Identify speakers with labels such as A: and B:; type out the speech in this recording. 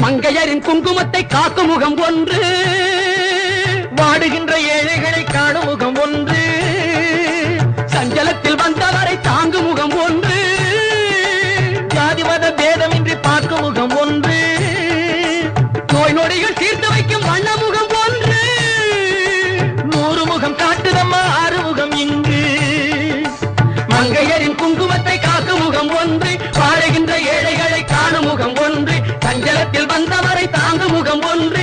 A: மங்கையரின் குங்குமத்தை காக்கும் முகம் ஒன்று,
B: வாடுகின்ற ஏழைகளை காணும் முகம் ஒன்று,
A: சஞ்சலத்தில் வந்தவரை தாங்கும் முகம் ஒன்று,
B: ஜாதி மத பேதமின்றி பார்க்கும் முகம் ஒன்று,
A: நோய் நொடிகள் தீர்த்து வைக்கும் வண்ண முகம் ஒன்று,
B: 100 முகம் காட்டுதம்மா ஆறுமுகம் இங்கு.
A: மங்கையரின் குங்குமத்தை காக்கும் முகம் ஒன்று, வாழுகின்ற ஏழைகளை காணும் முகம் ஒன்று, சஞ்சலத்தில் வந்தவரை தாங்கும் முகம் ஒன்று.